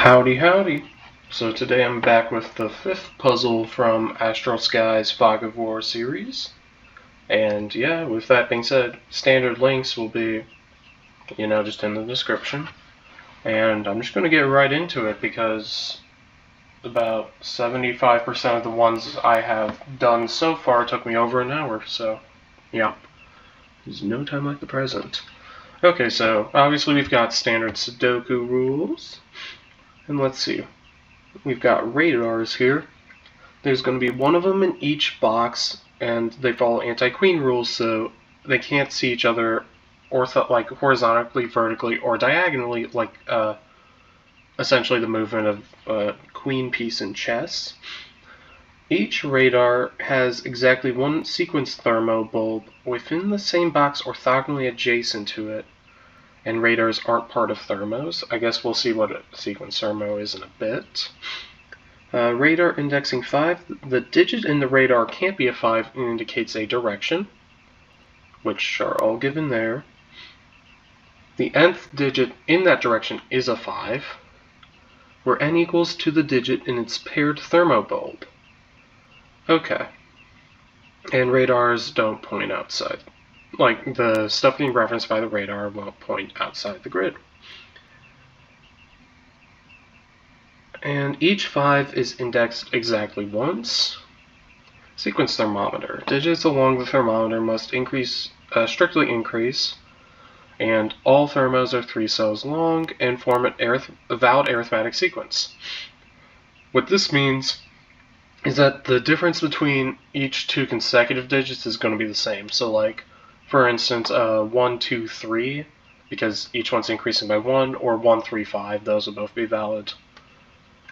Howdy howdy! So today I'm back with the 5th puzzle from Astral Skies Fog of War series. And yeah, with that being said, standard links will be, just in the description. And I'm just going to get right into it because about 75% of the ones I have done so far took me over an hour, so yeah. There's no time like the present. Okay, so obviously we've got standard Sudoku rules. And let's see. We've got radars here. There's going to be one of them in each box, and they follow anti-queen rules, so they can't see each other like horizontally, vertically, or diagonally, like essentially the movement of a queen piece in chess. Each radar has exactly one sequence thermo bulb within the same box orthogonally adjacent to it, and radars aren't part of thermos. I guess we'll see what a sequence thermo is in a bit. Radar indexing 5. The digit in the radar can't be a 5 and indicates a direction, which are all given there. The nth digit in that direction is a 5, where n equals to the digit in its paired thermobulb. Okay. And radars don't point outside. Like, the stuff being referenced by the radar won't point outside the grid. And each 5 is indexed exactly once. Sequence thermometer. Digits along the thermometer must strictly increase, and all thermos are 3 cells long and form a valid arithmetic sequence. What this means is that the difference between each 2 consecutive digits is going to be the same. So like, for instance, 1, 2, 3, because each one's increasing by 1, or 1, 3, 5, those will both be valid.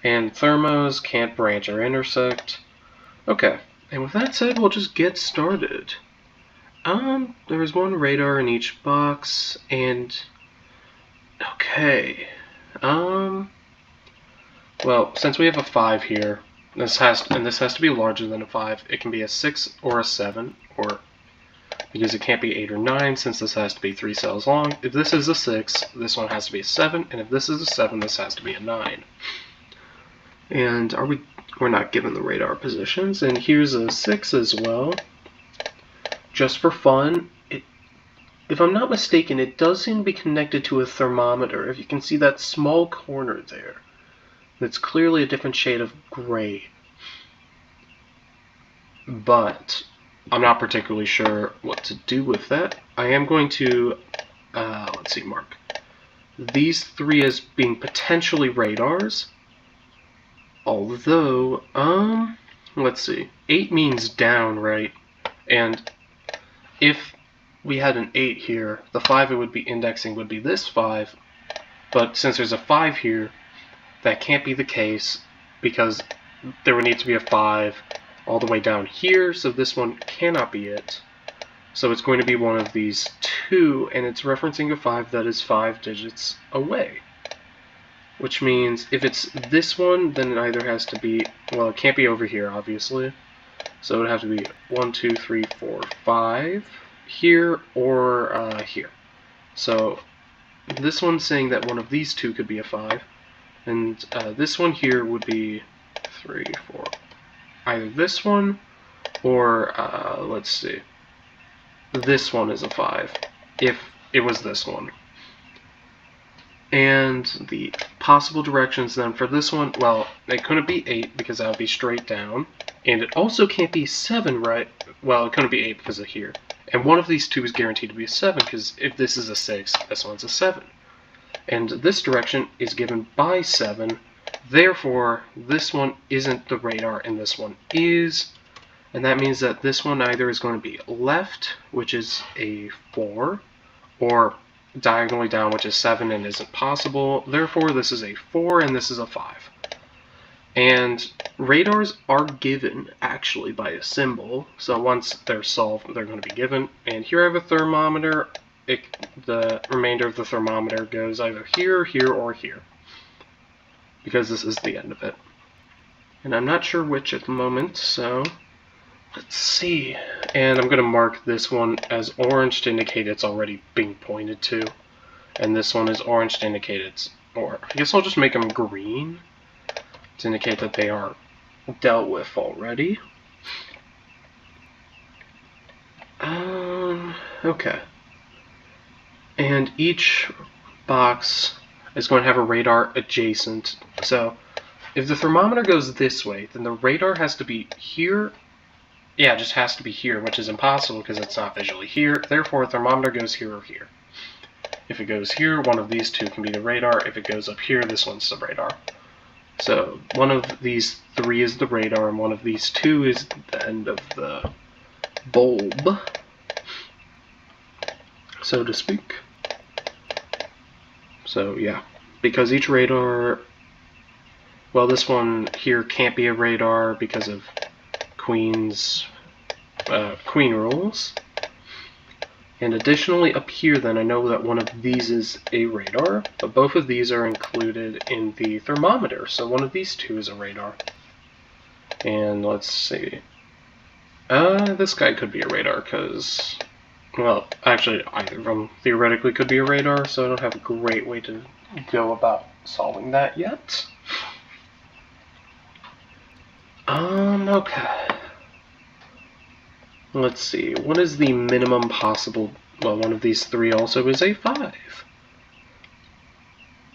And thermos can't branch or intersect. Okay, and with that said, we'll just get started. There's one radar in each box, and okay. Well, since we have a 5 here, this has to be larger than a 5. It can be a 6 or a 7, or because it can't be 8 or 9, since this has to be 3 cells long. If this is a 6, this one has to be a 7, and if this is a 7, this has to be a 9. And we're not given the radar positions, and here's a 6 as well. Just for fun, if I'm not mistaken, it does seem to be connected to a thermometer. If you can see that small corner there, that's clearly a different shade of gray. But I'm not particularly sure what to do with that. I am going to, mark these 3 as being potentially radars. Although, let's see. 8 means down, right? And if we had an 8 here, the 5 it would be indexing would be this 5. But since there's a 5 here, that can't be the case because there would need to be a 5 all the way down here, so this one cannot be it. So it's going to be one of these 2, and it's referencing a 5 that is 5 digits away. Which means if it's this one, then it either has to be, well, it can't be over here, obviously. So it would have to be 1, 2, 3, 4, 5 here or here. So this one's saying that one of these 2 could be a 5. And this one here would be 3, 4. Either this one or, let's see. This one is a 5, if it was this one. And the possible directions then for this one, well, it couldn't be 8 because that would be straight down. And it also can't be 7, right? Well, it couldn't be 8 because of here. And one of these 2 is guaranteed to be a 7 because if this is a 6, this one's a 7. And this direction is given by 7. Therefore, this one isn't the radar and this one is. And that means that this one either is going to be left, which is a 4, or diagonally down, which is 7 and isn't possible. Therefore, this is a 4 and this is a 5. And radars are given, actually, by a symbol. So once they're solved, they're going to be given. And here I have a thermometer. The remainder of the thermometer goes either here, here, or here, because this is the end of it. And I'm not sure which at the moment, so let's see. And I'm going to mark this one as orange to indicate it's already being pointed to. And this one is orange to indicate it's or I guess I'll just make them green to indicate that they are dealt with already. Okay. And each box is going to have a radar adjacent. So if the thermometer goes this way, then the radar has to be here. Yeah, it just has to be here, which is impossible because it's not visually here. Therefore, a thermometer goes here or here. If it goes here, one of these two can be the radar. If it goes up here, this one's the radar. So one of these three is the radar, and one of these two is the end of the bulb, so to speak. So yeah, because each radar, well, this one here can't be a radar because of Queen rules. And additionally, up here, then, I know that one of these is a radar, but both of these are included in the thermometer, so one of these two is a radar. And let's see. This guy could be a radar, because, well, actually, either of them theoretically could be a radar, so I don't have a great way to go about solving that yet. Okay. Let's see, what is the minimum possible? Well, one of these three also is a 5.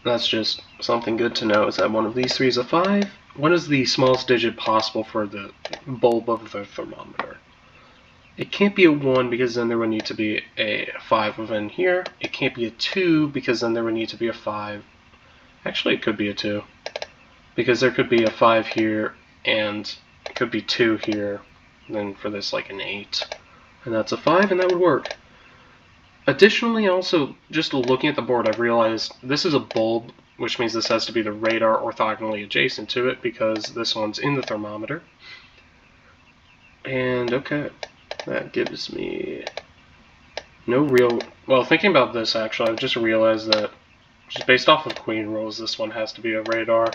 That's just something good to know, is that one of these three is a 5. What is the smallest digit possible for the bulb of the thermometer? It can't be a 1 because then there would need to be a 5 within here. It can't be a 2 because then there would need to be a 5. Actually, it could be a 2 because there could be a 5 here and it could be 2 here. And then for this, like an 8. And that's a 5, and that would work. Additionally, also, just looking at the board, I've realized this is a bulb, which means this has to be the radar orthogonally adjacent to it, because this one's in the thermometer. And, okay, that gives me no real... Well, thinking about this, actually, I've just realized that, just based off of Queen rules, this one has to be a radar.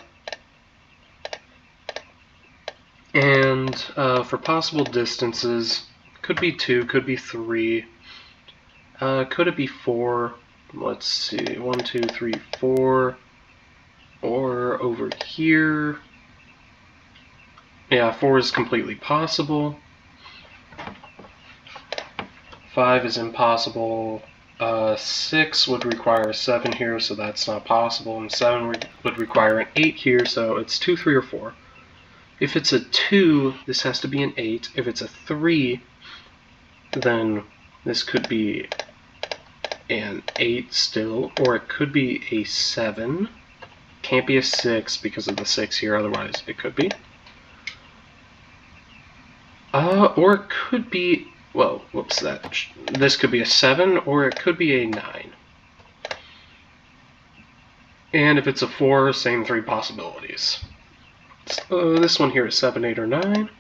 And for possible distances, could be 2, could be 3. Could it be 4? Let's see, 1, 2, 3, 4. Or over here. Yeah, 4 is completely possible. 5 is impossible. 6 would require a 7 here, so that's not possible. And 7 would require an 8 here, so it's 2, 3, or 4. If it's a 2, this has to be an 8. If it's a 3, then this could be an 8 still, or it could be a 7. Can't be a 6 because of the 6 here, otherwise it could be. Or it could be, well, whoops, this could be a 7, or it could be a 9. And if it's a 4, same 3 possibilities. This one here is 7, 8, or 9.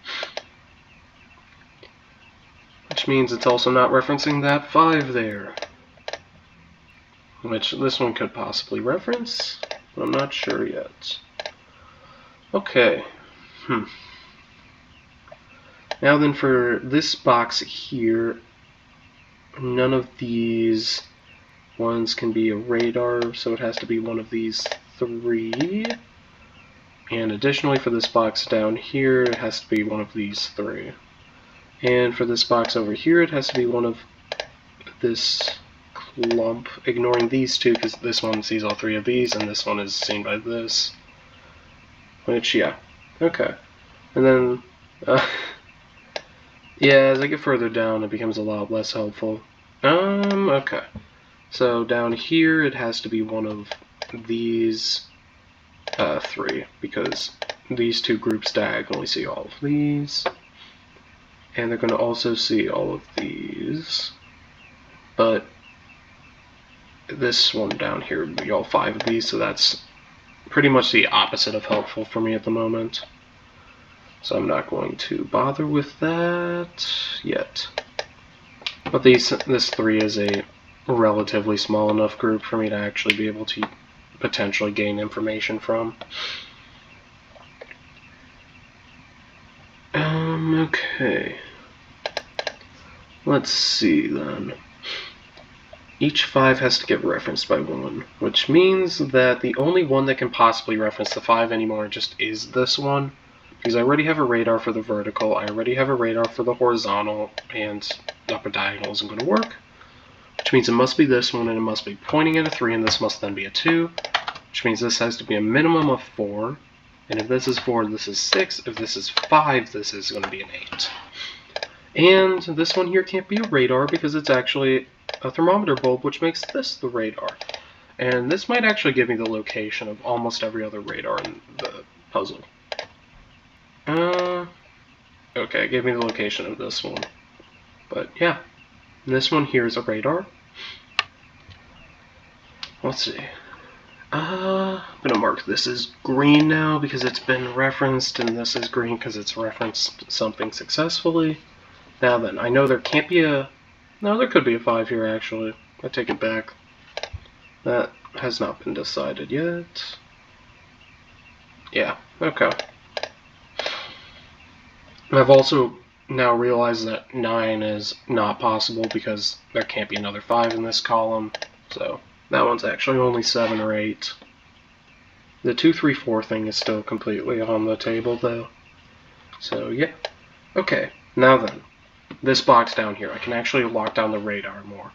Which means it's also not referencing that 5 there. Which this one could possibly reference, but I'm not sure yet. Okay. Now then, for this box here, none of these ones can be a radar, so it has to be one of these 3. And additionally, for this box down here, it has to be one of these 3. And for this box over here, it has to be one of this clump, ignoring these two, because this one sees all 3 of these, and this one is seen by this. Which, yeah. Okay. And then, yeah, as I get further down, it becomes a lot less helpful. Okay. So down here, it has to be one of these 3, because these 2 groups diagonally see all of these. And they're going to also see all of these. But this one down here would be all 5 of these, so that's pretty much the opposite of helpful for me at the moment. So I'm not going to bother with that yet. But this 3 is a relatively small enough group for me to actually be able to potentially gain information from. Okay. Let's see then. each 5 has to get referenced by 1, which means that the only one that can possibly reference the 5 anymore just is this one, because I already have a radar for the vertical, I already have a radar for the horizontal, and upper diagonal isn't going to work, which means it must be this one, and it must be pointing at a 3, and this must then be a 2, which means this has to be a minimum of 4, and if this is 4, this is 6, if this is 5, this is going to be an 8. And this one here can't be a radar because it's actually a thermometer bulb, which makes this the radar. And this might actually give me the location of almost every other radar in the puzzle. Okay, it gave me the location of this one. But yeah, this one here is a radar. Let's see. I'm gonna mark this as green now because it's been referenced, and this is green because it's referenced something successfully. Now then, I know there can't be a... No, there could be a 5 here, actually. I take it back. That has not been decided yet. Yeah, okay. I've also now realized that 9 is not possible because there can't be another 5 in this column. So, that one's actually only 7 or 8. The 2, 3, 4 thing is still completely on the table, though. So, yeah. Okay, now then. This box down here, I can actually lock down the radar more,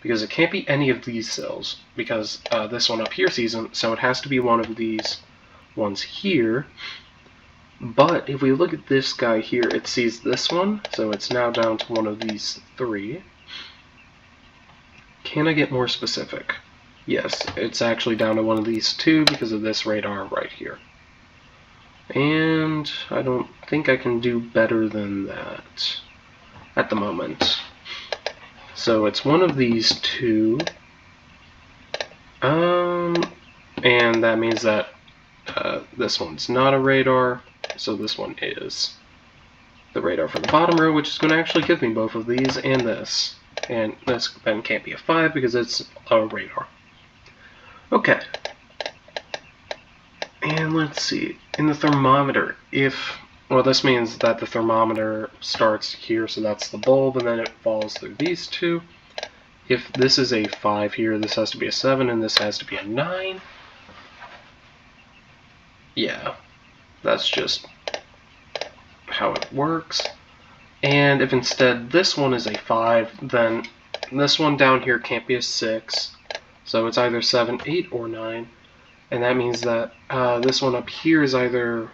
because it can't be any of these cells, because this one up here sees them, so it has to be one of these ones here. But if we look at this guy here, it sees this one, so it's now down to one of these 3. Can I get more specific? Yes, it's actually down to one of these 2 because of this radar right here. And I don't think I can do better than that at the moment. So it's one of these 2, and that means that this one's not a radar, so this one is the radar for the bottom row, which is going to actually give me both of these and this. And this then can't be a 5 because it's a radar. Okay. And let's see, in the thermometer, well, this means that the thermometer starts here, so that's the bulb, and then it falls through these 2. If this is a 5 here, this has to be a 7, and this has to be a 9. Yeah, that's just how it works. And if instead this one is a 5, then this one down here can't be a 6, so it's either 7, 8, or 9. And that means that this one up here is either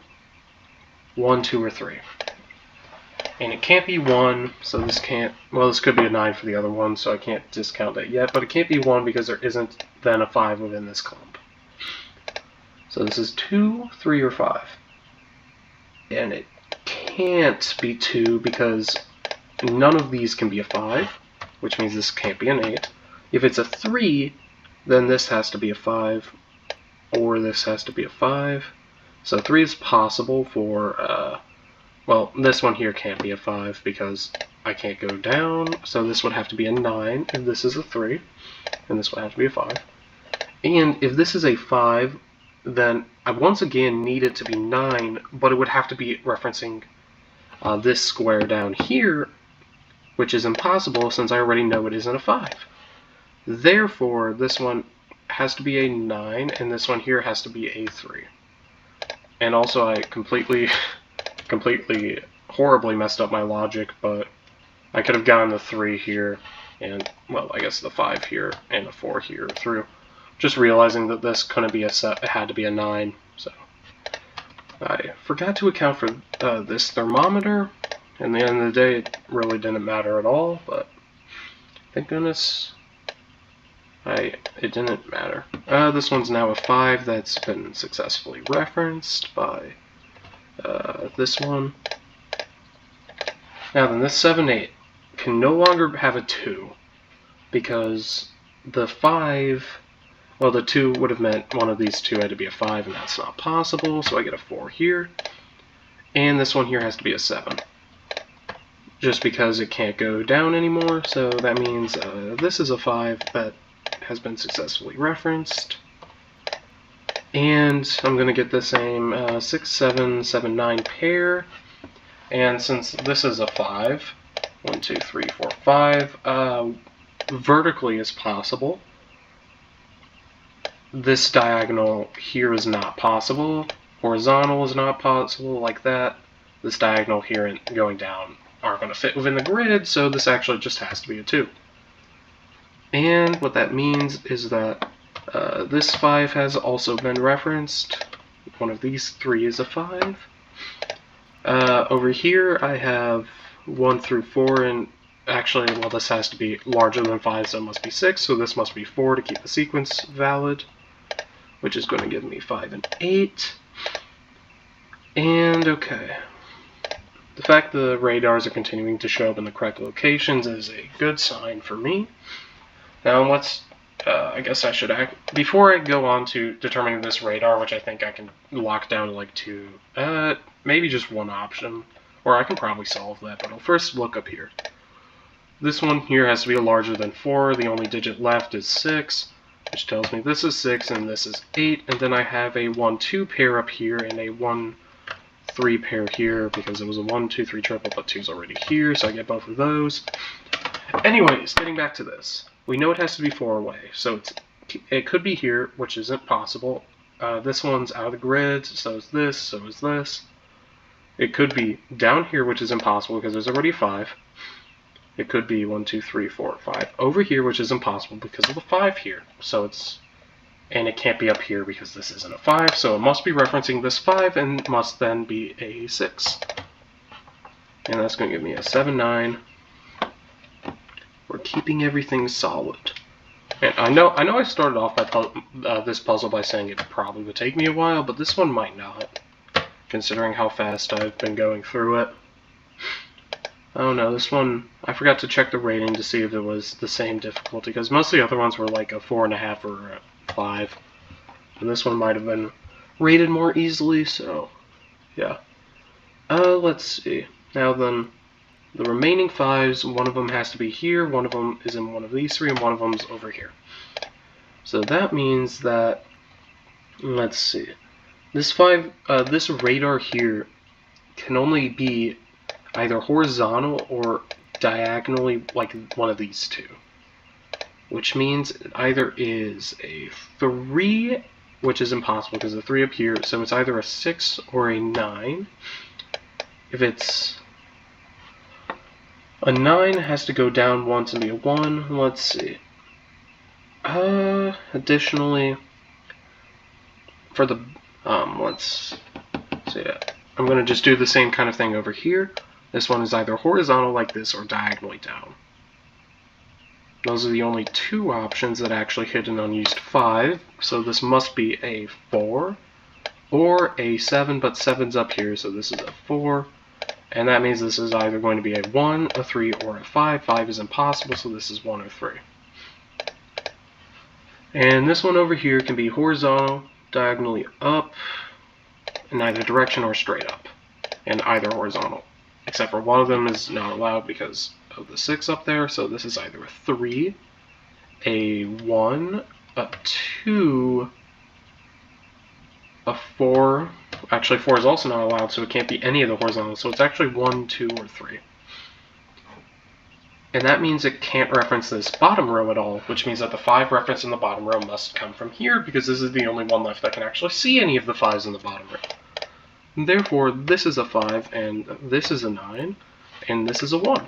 1, 2, or 3. And it can't be 1, so this can't... Well, this could be a 9 for the other one, so I can't discount that yet. But it can't be 1 because there isn't then a 5 within this clump. So this is 2, 3, or 5. And it can't be 2 because none of these can be a 5, which means this can't be an 8. If it's a 3, then this has to be a 5, or this has to be a 5. So 3 is possible for, well, this one here can't be a 5 because I can't go down, so this would have to be a 9 if this is a 3, and this would have to be a 5. And if this is a 5, then I once again need it to be 9, but it would have to be referencing this square down here, which is impossible since I already know it isn't a 5. Therefore, this one has to be a 9, and this one here has to be a 3. And also, I completely horribly messed up my logic, but I could have gotten the 3 here, and, well, I guess the 5 here, and the 4 here through just realizing that this couldn't be a set, it had to be a 9, so I forgot to account for this thermometer. In the end of the day, it really didn't matter at all, but thank goodness it didn't matter. This one's now a 5 that's been successfully referenced by this one. Now then, this 7, 8 can no longer have a 2 because the 5, well, the 2 would have meant one of these 2 had to be a 5, and that's not possible, so I get a 4 here. And this one here has to be a 7, just because it can't go down anymore, so that means this is a 5 that has been successfully referenced. And I'm going to get the same 6, 7, 7, 9 pair. And since this is a 5, 1, 2, 3, 4, 5, vertically is possible. This diagonal here is not possible. Horizontal is not possible like that. This diagonal here and going down aren't going to fit within the grid, so this actually just has to be a 2. And what that means is that this 5 has also been referenced. One of these 3 is a 5. Over here I have 1 through 4, and actually, well, this has to be larger than 5, so it must be 6, so this must be 4 to keep the sequence valid, which is going to give me 5 and 8. And okay. The fact the radars are continuing to show up in the correct locations is a good sign for me. Now let's, I guess I should before I go on to determining this radar, which I think I can lock down to like 2, maybe just one option, or I can probably solve that, but I'll first look up here. This one here has to be larger than 4, the only digit left is 6, which tells me this is 6 and this is 8, and then I have a 1-2 pair up here and a 1-3 pair here, because it was a 1-2-3 triple, but 2's already here, so I get both of those. Anyways, getting back to this. We know it has to be 4 away, so it could be here, which isn't possible. This one's out of the grid, so is this, so is this. It could be down here, which is impossible because there's already 5. It could be 1, 2, 3, 4, 5 over here, which is impossible because of the 5 here. So and it can't be up here because this isn't a 5, so it must be referencing this 5 and must then be a 6. And that's going to give me a 7, 9. We're keeping everything solid. And I know I started off by this puzzle by saying it probably would take me a while, but this one might not, considering how fast I've been going through it. Oh no, this one, I forgot to check the rating to see if it was the same difficulty, because most of the other ones were like a 4.5 or a 5. And this one might have been rated more easily, so yeah. Let's see. Now then, the remaining 5s, one of them has to be here, one of them is in one of these 3, and one of them's over here. So that means that, let's see, this radar here can only be either horizontal or diagonally like one of these 2. Which means it either is a 3, which is impossible because the 3 up here, so it's either a 6 or a 9. If it's a 9, it has to go down once and be a 1. Let's see. Additionally, for the, let's see, I'm going to just do the same kind of thing over here. This one is either horizontal like this or diagonally down. Those are the only 2 options that actually hit an unused 5, so this must be a 4 or a 7, but 7's up here, so this is a 4. And that means this is either going to be a 1, a 3, or a 5. 5 is impossible, so this is 1 or 3. And this one over here can be horizontal, diagonally up, in either direction or straight up, and either horizontal. Except for one of them is not allowed because of the 6 up there, so this is either a 3, a 1, a 2, a 4. Actually, 4 is also not allowed, so it can't be any of the horizontals, so it's actually 1, 2, or 3. And that means it can't reference this bottom row at all, which means that the 5 reference in the bottom row must come from here, because this is the only one left that can actually see any of the 5s in the bottom row. And therefore, this is a 5, and this is a 9, and this is a 1.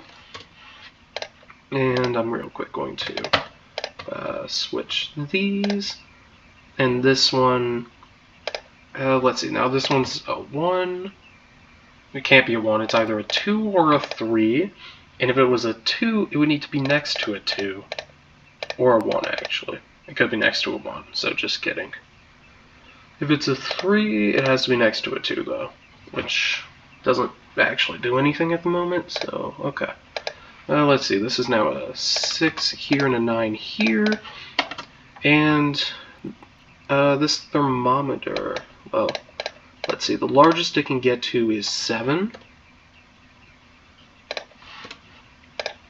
And I'm real quick going to switch these, and this one, let's see, now this one's a 1, it can't be a 1, it's either a 2 or a 3, and if it was a 2, it would need to be next to a 2, or a 1 actually, it could be next to a 1, so just kidding. If it's a 3, it has to be next to a 2 though, which doesn't actually do anything at the moment, so okay. Let's see, this is now a 6 here and a 9 here, and this thermometer, well, let's see, the largest it can get to is 7,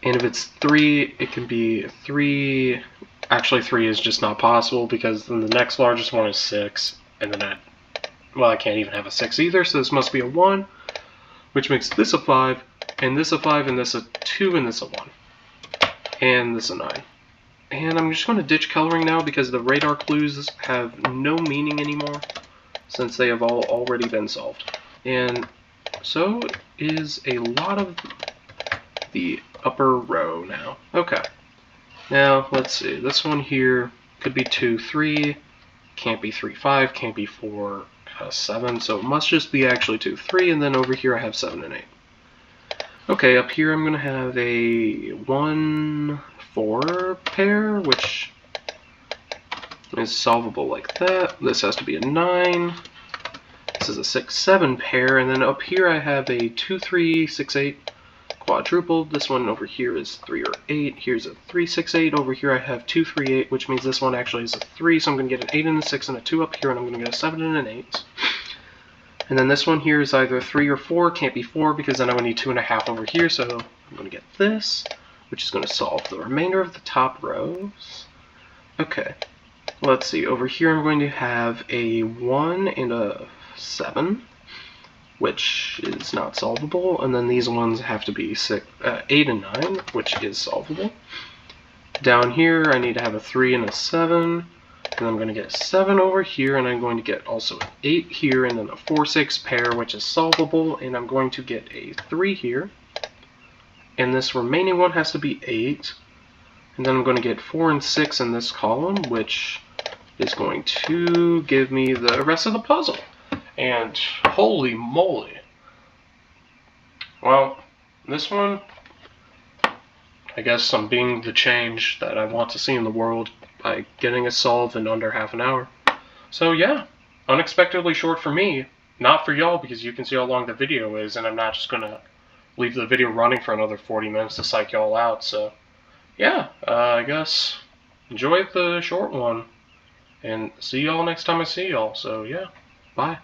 and if it's 3, it can be 3, actually 3 is just not possible, because then the next largest one is 6, and then well, I can't even have a 6 either, so this must be a 1, which makes this a 5, and this a 5, and this a 2, and this a 1. And this a 9. And I'm just going to ditch coloring now because the radar clues have no meaning anymore since they have all already been solved. And so is a lot of the upper row now. Okay. Now, let's see. This one here could be 2, 3, can't be 3, 5, can't be 4, 7, so it must just be actually 2, 3, and then over here I have 7 and 8. Okay, up here I'm going to have a 1, 4 pair, which is solvable like that. This has to be a 9. This is a 6, 7 pair, and then up here I have a 2, 3, 6, 8 quadrupled. This one over here is 3 or 8. Here's a 3, 6, 8. Over here I have 2, 3, 8, which means this one actually is a 3, so I'm going to get an 8 and a 6 and a 2 up here, and I'm going to get a 7 and an 8. And then this one here is either 3 or 4. Can't be 4 because then I would need 2.5 over here, so I'm going to get this, which is going to solve the remainder of the top rows. Okay, let's see. Over here I'm going to have a 1 and a 7, which is not solvable, and then these ones have to be 8 and 9, which is solvable. Down here I need to have a 3 and a 7, and I'm going to get a 7 over here, and I'm going to get also an 8 here, and then a 4, 6 pair, which is solvable, and I'm going to get a 3 here, and this remaining one has to be 8, and then I'm going to get 4 and 6 in this column, which is going to give me the rest of the puzzle. And holy moly. Well, this one, I guess I'm being the change that I want to see in the world by getting it solved in under half an hour. So yeah, unexpectedly short for me. Not for y'all, because you can see how long the video is, and I'm not just going to leave the video running for another 40 minutes to psych y'all out. So yeah, I guess enjoy the short one, and see y'all next time I see y'all. So yeah, bye.